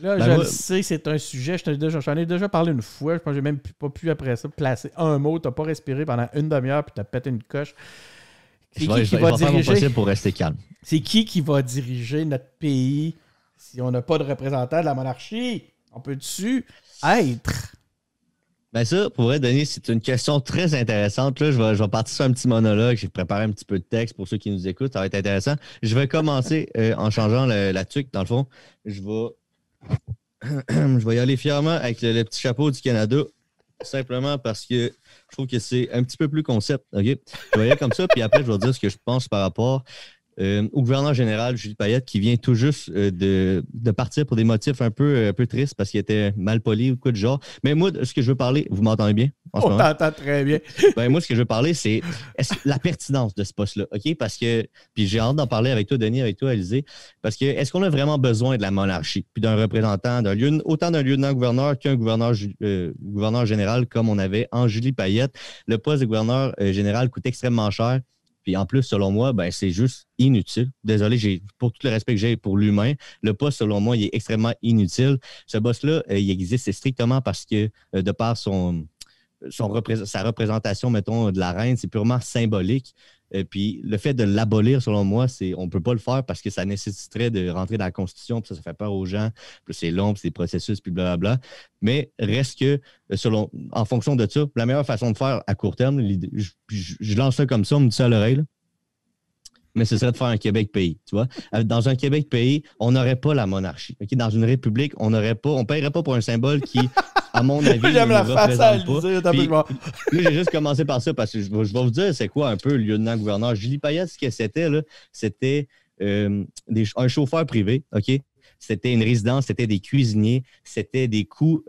Là, Ben je moi, le sais, c'est un sujet. J'en ai déjà parlé une fois. Je pense que j'ai même pas pu après ça placer un mot. T'as pas respiré pendant une demi-heure puis t'as pété une coche. C'est qui qui je va vais faire mon diriger? possible pour rester calme. C'est qui va diriger notre pays si on n'a pas de représentant de la monarchie? On peut-tu être? Ben ça, pour vrai, Denis, c'est une question très intéressante. Là, je vais partir sur un petit monologue. J'ai préparé un petit peu de texte pour ceux qui nous écoutent. Ça va être intéressant. Je vais commencer en changeant la tuque. Dans le fond, je vais, je vais y aller fièrement avec le petit chapeau du Canada. Simplement parce que je trouve que c'est un petit peu plus concept. OK? Je vais y aller comme ça, puis après, je vais dire ce que je pense par rapport au gouverneur général, Julie Payette, qui vient tout juste de partir pour des motifs un peu tristes parce qu'il était mal poli ou quoi du genre. Mais moi, ce que je veux parler, vous m'entendez bien en ce On moment? t'entend très bien. Ben, moi, ce que je veux parler, c'est la pertinence de ce poste-là. OK? Parce que, puis j'ai hâte d'en parler avec toi, Denis, avec toi, Alizé, parce que est-ce qu'on a vraiment besoin de la monarchie, puis d'un représentant, autant d'un lieutenant-gouverneur qu'un gouverneur général comme on avait en Julie Payette? Le poste de gouverneur général coûte extrêmement cher. Puis en plus, selon moi, ben, c'est juste inutile. Désolé, pour tout le respect que j'ai pour l'humain, le poste, selon moi, il est extrêmement inutile. Ce boss-là, il existe c'est strictement parce que, de par sa représentation, mettons, de la reine, c'est purement symbolique. Puis le fait de l'abolir, selon moi, on ne peut pas le faire parce que ça nécessiterait de rentrer dans la Constitution, puis ça fait peur aux gens, puis c'est long, puis c'est des processus, puis blablabla. Mais reste que, en fonction de ça, la meilleure façon de faire à court terme, je lance ça comme ça, on me dit ça à l'oreille, là, mais ce serait de faire un Québec pays, tu vois. Dans un Québec pays, on n'aurait pas la monarchie. Okay? Dans une république, on ne paierait pas pour un symbole qui, à mon avis, J'aime ne la nous face à représente pas. Alizé. Là, j'ai juste commencé par ça parce que je vais vous dire c'est quoi un peu le lieutenant-gouverneur. Julie Payette, ce que c'était, là, c'était un chauffeur privé, OK? C'était une résidence, c'était des cuisiniers, c'était des coûts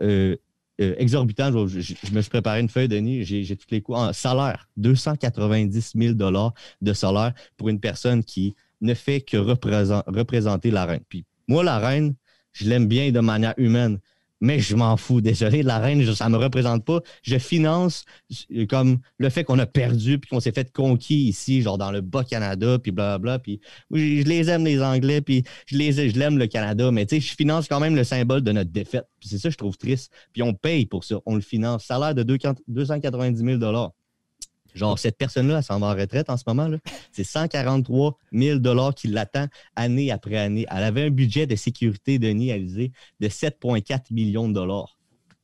exorbitant. Je me suis préparé une feuille, Denis. J'ai tous les coûts. En salaire, 290 000 de salaire pour une personne qui ne fait que représenter la reine. Puis moi, la reine, je l'aime bien de manière humaine, mais je m'en fous. Désolé, la reine, ça ne me représente pas. Je finance comme le fait qu'on a perdu puis qu'on s'est fait conquis ici, genre dans le Bas-Canada, puis blablabla. Puis je les aime, les Anglais, puis je l'aime, le Canada, mais tu sais, je finance quand même le symbole de notre défaite. Puis c'est ça, je trouve triste. Puis on paye pour ça, on le finance. Salaire de 290 000 Genre, cette personne-là, elle s'en va en retraite en ce moment. Là. C'est 143 000 qui l'attend année après année. Elle avait un budget de sécurité, Denis, Alizé, de 7,4 millions de dollars.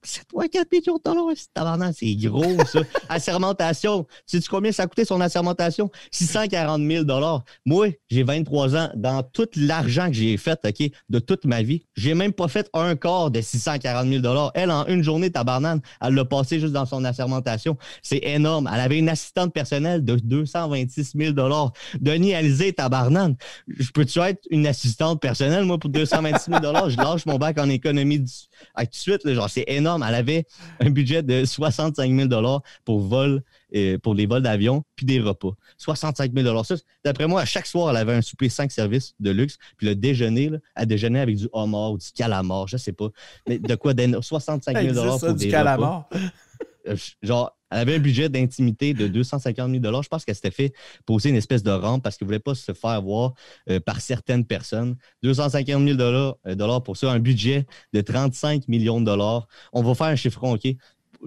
7,4 millions de dollars, c'est gros, ça. Assermentation. Sais-tu combien ça a coûté son assermentation? 640 000 dollars. Moi, j'ai 23 ans. Dans tout l'argent que j'ai fait, OK, de toute ma vie, j'ai même pas fait un quart de 640 000 dollars. Elle, en une journée, tabarnane, elle l'a passé juste dans son assermentation. C'est énorme. Elle avait une assistante personnelle de 226 000 dollars. Denis Alizé, tabarnane, je peux-tu être une assistante personnelle, moi, pour 226 000 dollars? Je lâche mon bac en économie tout de suite. Là, genre, c'est énorme. Elle avait un budget de 65 000 pour les vols d'avion puis des repas. 65 000 ça, d'après moi, à chaque soir, elle avait un souper 5 services de luxe. Puis le déjeuner, là, elle déjeunait avec du homard ou du calamar, je sais pas. Mais de quoi? 65 000 pour ça, des du calamar. repas. Genre, elle avait un budget d'intimité de 250 000 Je pense qu'elle s'était fait poser une espèce de rampe parce qu'elle ne voulait pas se faire voir par certaines personnes. 250 000 pour ça, un budget de 35 millions de dollars. On va faire un chiffron, OK?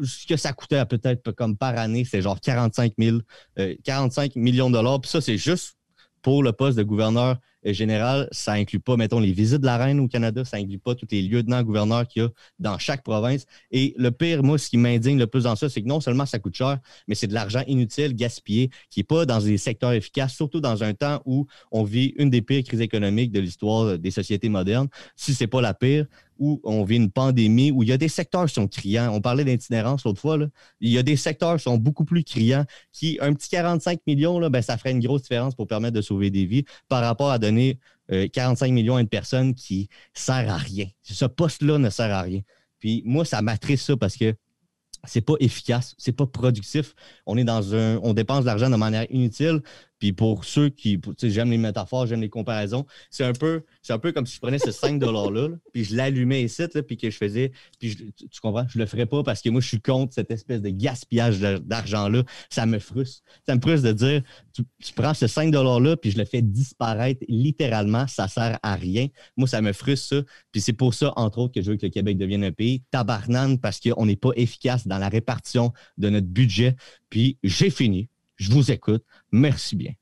Ce que ça coûtait peut-être comme par année, c'est genre 45 millions de dollars. Puis ça, c'est juste pour le poste de gouverneur général. Ça inclut pas, mettons, les visites de la reine au Canada. Ça inclut pas tous les lieutenants-gouverneurs qu'il y a dans chaque province. Et le pire, moi, ce qui m'indigne le plus dans ça, c'est que non seulement ça coûte cher, mais c'est de l'argent inutile, gaspillé, qui n'est pas dans des secteurs efficaces, surtout dans un temps où on vit une des pires crises économiques de l'histoire des sociétés modernes. Si c'est pas la pire, où on vit une pandémie, où il y a des secteurs qui sont criants. On parlait d'itinérance l'autre fois. Là. Il y a des secteurs qui sont beaucoup plus criants, un petit 45 millions, là, ben, ça ferait une grosse différence pour permettre de sauver des vies par rapport à donner 45 millions à une personne qui ne sert à rien. Ce poste-là ne sert à rien. Puis moi, ça m'attriste ça parce que c'est pas efficace, c'est pas productif. On dépense de l'argent de manière inutile. Puis pour ceux qui, tu sais, j'aime les métaphores, j'aime les comparaisons, c'est un peu comme si je prenais ce 5$ là, puis je l'allumais ici, là, puis que je faisais, puis tu comprends, je le ferais pas parce que moi, je suis contre cette espèce de gaspillage d'argent-là. Ça me frustre. Ça me frustre de dire, tu prends ce 5$ là, puis je le fais disparaître littéralement, ça sert à rien. Moi, ça me frustre, ça. Puis c'est pour ça, entre autres, que je veux que le Québec devienne un pays tabarnane parce qu'on n'est pas efficace dans la répartition de notre budget. Puis j'ai fini. Je vous écoute. Merci bien.